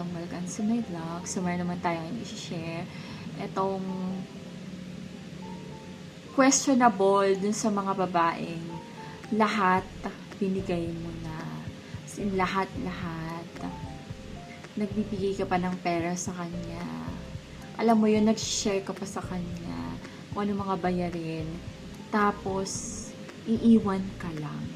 welcome sa my vlog. So, meron naman tayong i-share. Itong questionable dun sa mga babaeng lahat binigay mo na. As in, lahat. Nagbibigay ka pa ng pera sa kanya. Alam mo yun, nag-share ka pa sa kanya kung ano mga bayarin. Tapos, iiwan ka lang.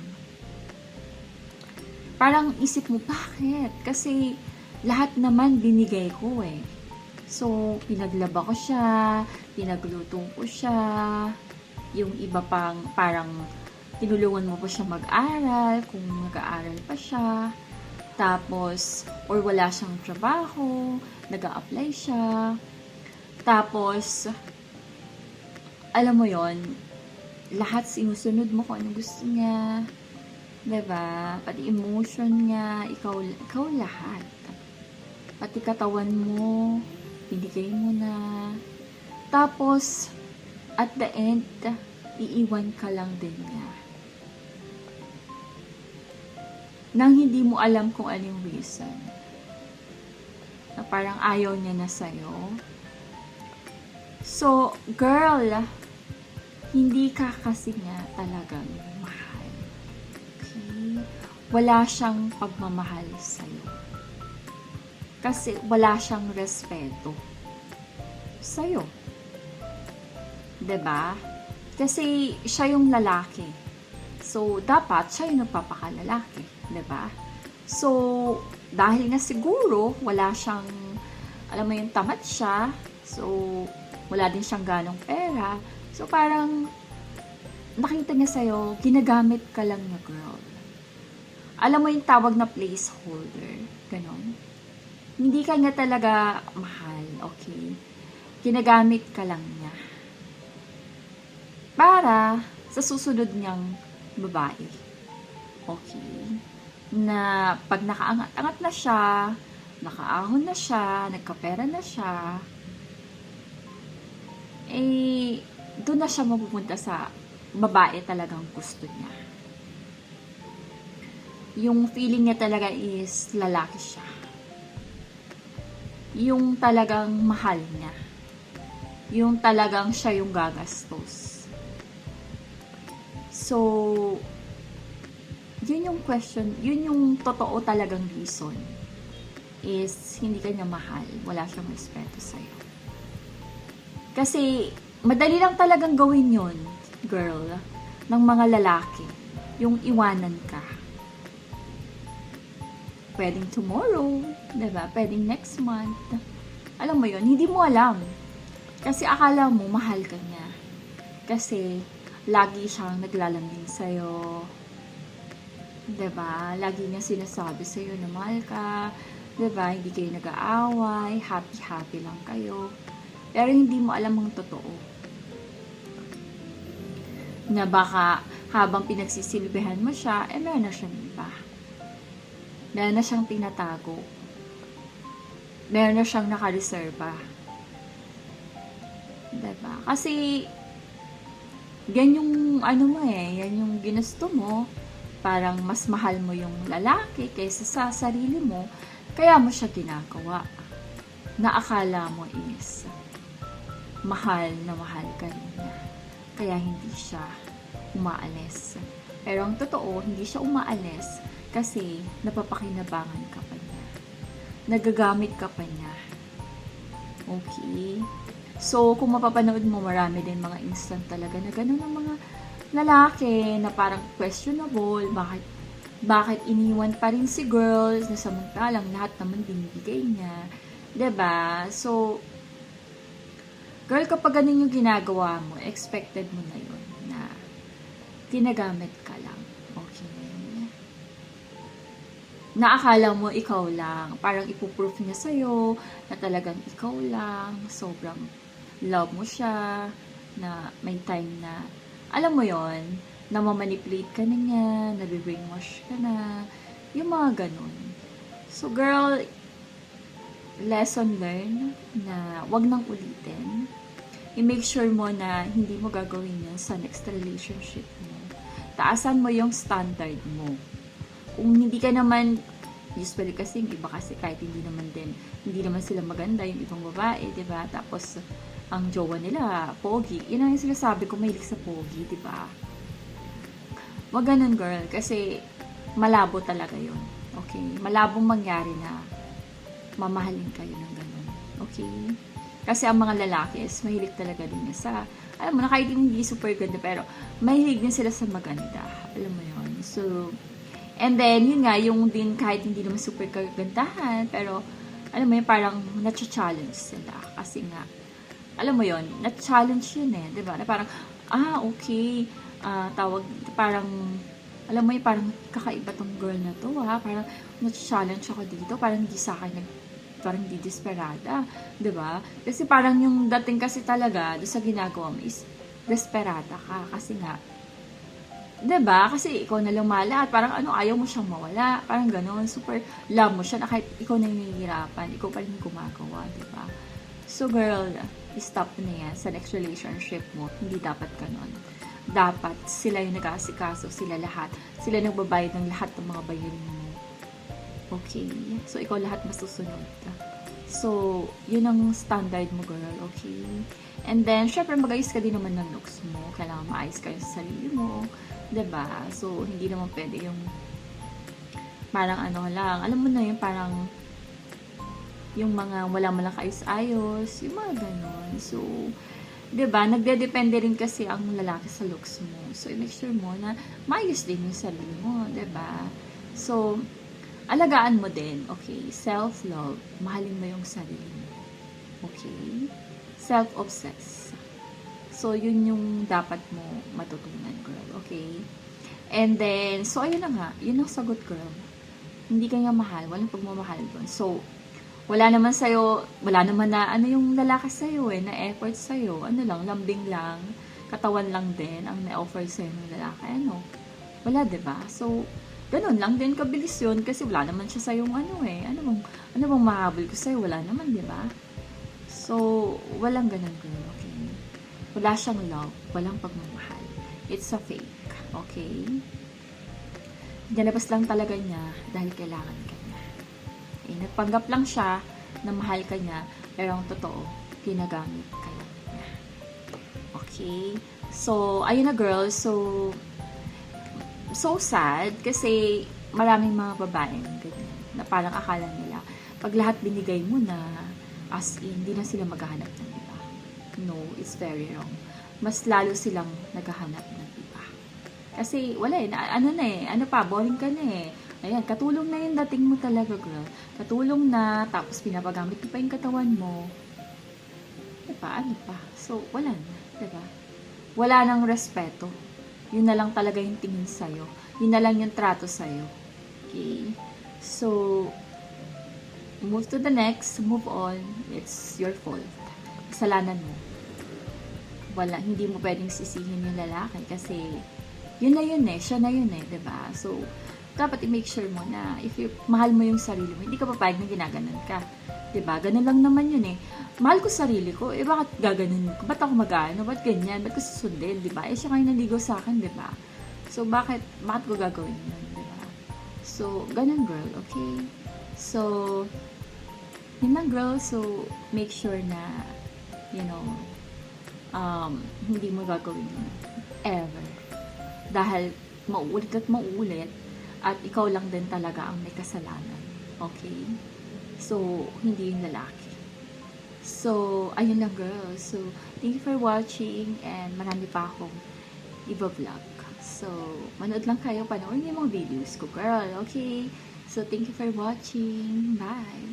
Parang isip mo, bakit? Kasi lahat naman binigay ko eh. So, pinaglaba ko siya, pinagluto ko siya, yung iba pang parang tinulungan mo pa siya mag-aral, kung nag-aaral pa siya. Tapos, or wala siyang trabaho, nag-a-apply siya. Tapos, alam mo yon, lahat sinusunod mo kung ano gusto niya. Diba? Pati emotion niya, ikaw lahat. Pati katawan mo, binigay mo na. Tapos, at the end, iiwan ka lang din niya. Nang hindi mo alam kung anong reason. Na parang ayaw niya na sa'yo. So, girl, hindi ka kasi niya talagang mahal. Okay? Wala siyang pagmamahal sa'yo. Kasi wala siyang respeto sa'yo. 'Di ba? Kasi siya yung lalaki. So, dapat siya yung nagpapakalalaki. 'Di ba? So, dahil na siguro wala siyang, alam mo yung tamad siya, so, wala din siyang ganong pera. So, parang nakita niya sa'yo, ginagamit ka lang na girl. Alam mo yung tawag na placeholder. Ganon. Hindi ka niya talaga mahal. Okay? Ginagamit ka lang niya. Para sa susunod niyang babae. Okay? Na pag nakaangat-angat na siya, nakaahon na siya, nagkapera na siya, eh, doon na siya mapupunta sa babae talagang gusto niya. Yung feeling niya talaga is lalaki siya. Yung talagang mahal niya. Yung talagang siya yung gagastos. So, yun yung question, yun yung totoo talagang reason is hindi ka niya mahal. Wala siyang respeto sa'yo. Kasi, madali lang talagang gawin yun, girl, ng mga lalaki. Yung iwanan ka. Pwedeng tomorrow, diba? Pwedeng next month. Alam mo yun, hindi mo alam. Kasi akala mo, mahal ka niya. Kasi, lagi siyang naglalambing sa'yo. Diba? Lagi niya sinasabi sa'yo na mahal ka. Diba? Hindi kayo nag-aaway. Happy-happy lang kayo. Pero hindi mo alam ang totoo. Na baka habang pinagsisilbihan mo siya, eh meron na siyang iba. Meron na siyang tinatago. Meron na siyang nakareserva. Diba? Kasi, yan yung ano mo eh, yan yung ginusto mo. Parang mas mahal mo yung lalaki kaysa sa sarili mo. Kaya mo siya ginagawa. Na akala mo is mahal na mahal ka niya. Kaya hindi siya umaalis. Pero ang totoo, hindi siya umaalis kasi napapakinabangan ka pa niya. Nagagamit ka pa niya. Okay? So, kung mapapanood mo, marami din mga instant talaga na gano'n ng mga lalaki na parang questionable, bakit iniwan pa rin si girls na samantalang lahat naman binibigay niya. 'Di ba? So, girl, kapag ganun yung ginagawa mo, expected mo na yun na ginagamit ka lang. Okay? Na akala mo ikaw lang. Parang ipuproof niya sa'yo na talagang ikaw lang. Sobrang love mo siya. Na may time na, alam mo yon, na mamanipulate ka na niya, nabibrainwash ka na. Yung mga ganun. So, girl, lesson learned na wag nang ulitin. I-make sure mo na hindi mo gagawin yan sa next relationship mo. Taasan mo yung standard mo. Kung hindi ka naman Usually kasi yung iba kasi kahit hindi naman sila maganda yung ibang babae, 'di ba? Tapos ang jowa nila pogi. Yun ang sinasabi ko, mahilig sa pogi, 'di ba? Wag ganun, girl, kasi malabo talaga 'yon. Okay? Malabong mangyari na mamahalin kayo ng ganun. Okay? Kasi ang mga lalaki is mahilig talaga din sa, alam mo na, kahit hindi super ganda, pero mahilig din sila sa maganda. Alam mo yon. So, and then, yun nga, yung din kahit hindi naman super kagandahan, pero, alam mo yun, parang na-challenge sila. Kasi nga, alam mo yon, na-challenge yun eh, di ba? Na parang, okay, tawag, parang, alam mo yun, parang kakaiba tong girl na to, parang na-challenge ako dito, parang hindi sa akin parang di desperada, 'di ba? Kasi parang yung dating kasi talaga do sa ginagawa mo is desperada ka kasi nga, 'di ba? Kasi ikaw na lumala at parang ayaw mo siyang mawala, parang ganoon, super love mo siya na kahit ikaw na yung nahihirapan, ikaw pa rin yung gumagawa, 'di ba? So girl, stop na yan sa next relationship mo, hindi dapat ganoon. Dapat sila yung nag-aasikaso, sila lahat, sila nagbabayad ng lahat ng mga bayarin mo. Okay? So, ikaw lahat masusunod. So, yun ang standard mo, girl. Okay? And then, syempre, mag-ayos ka din naman ng looks mo. Kailangan maayos ka sa sarili mo. 'Di ba? So, hindi naman pwede yung parang lang. Alam mo na yung parang yung mga wala mo lang kaayos-ayos. Yung mga ganon. So, 'di ba? Nagdedepende rin kasi ang lalaki sa looks mo. So, i-make sure mo na maayos din yung sarili mo. 'Di ba? So, alagaan mo din, okay? Self-love. Mahalin mo yung sarili mo. Okay? Self-obsess. So, yun yung dapat mo matutunan, girl. Okay? And then, so, ayun na nga. Yun ang sagot, girl. Hindi ka nga mahal. Walang pagmamahal doon. So, wala naman na yung lalaki sa'yo na effort sa'yo. Lambing lang. Katawan lang din ang na-offer sa'yo ng lalaki. Wala, diba? So, ganun lang din kabilis yun kasi wala naman siya sa yung Ano bang mahabol ko sa'yo? Wala naman, di ba? So, walang ganun, girl, okay? Wala siyang love, walang pagmamahal. It's a fake, okay? Ganabas lang talaga niya dahil kailangan ka niya. Okay? Nagpanggap lang siya na mahal ka niya, pero ang totoo, ginagamit ka lang niya. Okay? So, ayun na, girl. So sad kasi maraming mga babaeng ganyan na parang akala nila pag lahat binigay mo na, as in, hindi na sila maghahanap ng iba. No, it's very wrong. Mas lalo silang naghahanap ng iba. Kasi wala boring ka na eh. Ayan, katulong na yung dating mo talaga, girl. Katulong na, tapos pinapagamit mo pa yung katawan mo. Diba? So, wala na. Diba? Wala nang respeto. Yun na lang talaga yung tingin sa'yo. Yun na lang yung trato sa'yo. Okay? So, move to the next. Move on. It's your fault. Kasalanan mo. Hindi mo pwedeng sisihin yung lalaki kasi yun na yun siya na yun diba? So, dapat i-make sure mo na if mahal mo yung sarili mo, hindi ka papayag na ginaganon ka. Diba? Ganun lang naman yun Mahal ko sarili ko, bakit gaganon ko? Ba't ako mag-ano? Ba't ganyan? Ba't ko susundin? Diba? Siya kayo naligaw sa akin, diba? So, bakit ko gagawin yun? Diba? So, ganun, girl, okay? So, yun lang, girl. So, make sure na, hindi mo gagawin yun. Ever. Dahil, mauulit at ikaw lang din talaga ang may kasalanan. Okay? So, hindi yung lalaki. So, ayun lang, girl. So, thank you for watching and marami pa akong i-vlog. So, manood lang kayo, panoorin yung mga videos ko, girl. Okay? So, thank you for watching. Bye!